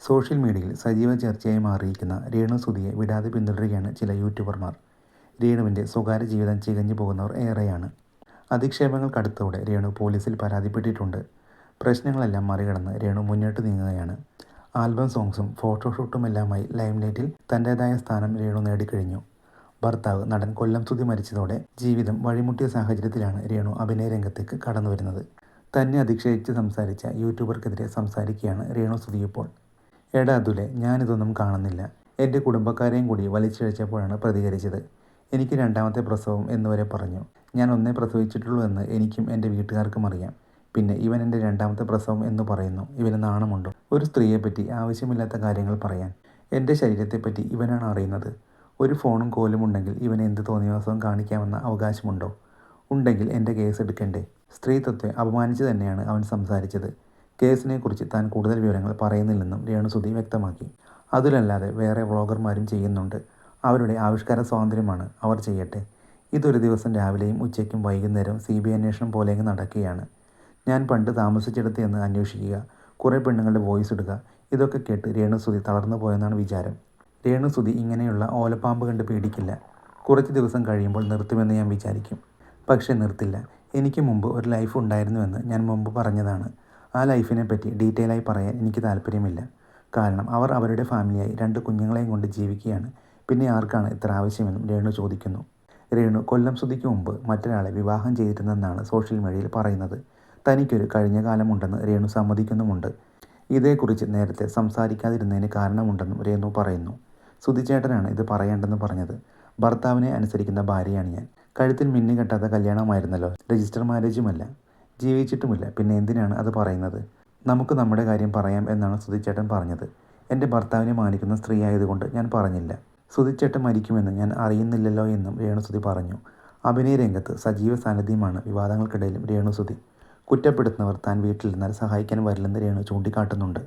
Social മീഡിയയിൽ സജീവ ചർച്ചയായി മാറിയിരിക്കുന്ന രേണു സുധിയെ വിടാതെ പിന്തുടരുകയാണ് ചില യൂട്യൂബർമാർ. രേണുവിൻ്റെ സ്വകാര്യ ജീവിതം ചികഞ്ഞു പോകുന്നവർ ഏറെയാണ്. അധിക്ഷേപങ്ങൾക്കടുത്തോടെ രേണു പോലീസിൽ പരാതിപ്പെട്ടിട്ടുണ്ട്. പ്രശ്നങ്ങളെല്ലാം മറികടന്ന് രേണു മുന്നോട്ട് നീങ്ങുകയാണ്. ആൽബം സോങ്സും ഫോട്ടോഷൂട്ടുമെല്ലാമായി ലൈംലൈറ്റിൽ തൻ്റേതായ സ്ഥാനം രേണു നേടിക്കഴിഞ്ഞു. ഭർത്താവ് നടൻ കൊല്ലം സുധി മരിച്ചതോടെ ജീവിതം വഴിമുട്ടിയ സാഹചര്യത്തിലാണ് രേണു അഭിനയ രംഗത്തേക്ക് കടന്നു വരുന്നത്. തന്നെ അധിക്ഷേപിച്ച് സംസാരിച്ച യൂട്യൂബർക്കെതിരെ സംസാരിക്കുകയാണ് രേണു സുധി ഇപ്പോൾ. എടാ അതുലെ, ഞാനിതൊന്നും കാണുന്നില്ല. എൻ്റെ കുടുംബക്കാരെയും കൂടി വലിച്ചിഴച്ചപ്പോഴാണ് പ്രതികരിച്ചത്. എനിക്ക് രണ്ടാമത്തെ പ്രസവം എന്നുവരെ പറഞ്ഞു. ഞാൻ ഒന്നേ പ്രസവിച്ചിട്ടുള്ളൂ എന്ന് എനിക്കും എൻ്റെ വീട്ടുകാർക്കും അറിയാം. പിന്നെ ഇവൻ എൻ്റെ രണ്ടാമത്തെ പ്രസവം എന്ന് പറയുന്നു. ഇവന് നാണമുണ്ടോ? ഒരു സ്ത്രീയെപ്പറ്റി ആവശ്യമില്ലാത്ത കാര്യങ്ങൾ പറയാൻ. എൻ്റെ ശരീരത്തെപ്പറ്റി ഇവനാണ് അറിയുന്നത്. ഒരു ഫോണും കോലും ഉണ്ടെങ്കിൽ ഇവന് എന്ത് തോന്നിവാസവും കാണിക്കാമെന്ന അവകാശമുണ്ടോ? ഉണ്ടെങ്കിൽ എൻ്റെ കേസ് എടുക്കണ്ടേ? സ്ത്രീത്വത്തെ അപമാനിച്ച് തന്നെയാണ് അവൻ സംസാരിച്ചത്. കേസിനെക്കുറിച്ച് താൻ കൂടുതൽ വിവരങ്ങൾ പറയുന്നില്ലെന്നും രേണു സുധി വ്യക്തമാക്കി. അതിലല്ലാതെ വേറെ വ്ളോഗർമാരും ചെയ്യുന്നുണ്ട്. അവരുടെ ആവിഷ്കാര സ്വാതന്ത്ര്യമാണ്, അവർ ചെയ്യട്ടെ. ഇതൊരു ദിവസം രാവിലെയും ഉച്ചയ്ക്കും വൈകുന്നേരം CBI അന്വേഷണം പോലെയങ്ങ് നടക്കുകയാണ്. ഞാൻ പണ്ട് താമസിച്ചിടത്ത് എന്ന് അന്വേഷിക്കുക, കുറേ പെണ്ണുങ്ങളുടെ വോയിസ് ഇടുക. ഇതൊക്കെ കേട്ട് രേണു സുധി തളർന്നു പോയെന്നാണ് വിചാരം. രേണു സുധി ഇങ്ങനെയുള്ള ഓലപ്പാമ്പ് കണ്ട് പേടിക്കില്ല. കുറച്ച് ദിവസം കഴിയുമ്പോൾ നിർത്തുമെന്ന് ഞാൻ വിചാരിക്കും. പക്ഷേ നിർത്തില്ല. എനിക്ക് മുമ്പ് ഒരു ലൈഫ് ഉണ്ടായിരുന്നുവെന്ന് ഞാൻ മുമ്പ് പറഞ്ഞതാണ്. ആ ലൈഫിനെ പറ്റി ഡീറ്റെയിലായി പറയാൻ എനിക്ക് താല്പര്യമില്ല. കാരണം അവർ അവരുടെ ഫാമിലിയായി 2 കുഞ്ഞുങ്ങളെയും കൊണ്ട് ജീവിക്കുകയാണ്. പിന്നെ ആർക്കാണ് ഇത്ര ആവശ്യമെന്നും രേണു ചോദിക്കുന്നു. രേണു കൊല്ലം സുധിക്ക് മുമ്പ് മറ്റൊരാളെ വിവാഹം ചെയ്തിരുന്നെന്നാണ് സോഷ്യൽ മീഡിയയിൽ പറയുന്നത്. തനിക്കൊരു കഴിഞ്ഞ കാലമുണ്ടെന്ന് രേണു സമ്മതിക്കുന്നുമുണ്ട്. ഇതേക്കുറിച്ച് നേരത്തെ സംസാരിക്കാതിരുന്നതിന് കാരണമുണ്ടെന്നും രേണു പറയുന്നു. സുധിച്ചേട്ടനാണ് ഇത് പറയേണ്ടെന്ന് പറഞ്ഞത്. ഭർത്താവിനെ അനുസരിക്കുന്ന ഭാര്യയാണ് ഞാൻ. കഴുത്തിൽ മിന്നി കെട്ടാത്ത കല്യാണമായിരുന്നല്ലോ. രജിസ്റ്റർ മാരേജുമല്ല. ജീവിച്ചിട്ടുമില്ല. പിന്നെ എന്തിനാണ് അത് പറയുന്നത്? നമുക്ക് നമ്മുടെ കാര്യം പറയാം എന്നാണ് സുധിച്ചേട്ടൻ പറഞ്ഞത്. എൻ്റെ ഭർത്താവിനെ മാനിക്കുന്ന സ്ത്രീ ആയതുകൊണ്ട് ഞാൻ പറഞ്ഞില്ല. സുധിച്ചേട്ടൻ മരിക്കുമെന്ന് ഞാൻ അറിയുന്നില്ലല്ലോ എന്നും രേണു സുധി പറഞ്ഞു. അഭിനയ രംഗത്ത് സജീവ സാന്നിധ്യമാണ് വിവാദങ്ങൾക്കിടയിലും രേണു സുധി. കുറ്റപ്പെടുത്തുന്നവർ താൻ വീട്ടിലിരുന്നാൽ സഹായിക്കാൻ വരില്ലെന്ന് രേണു ചൂണ്ടിക്കാട്ടുന്നുണ്ട്.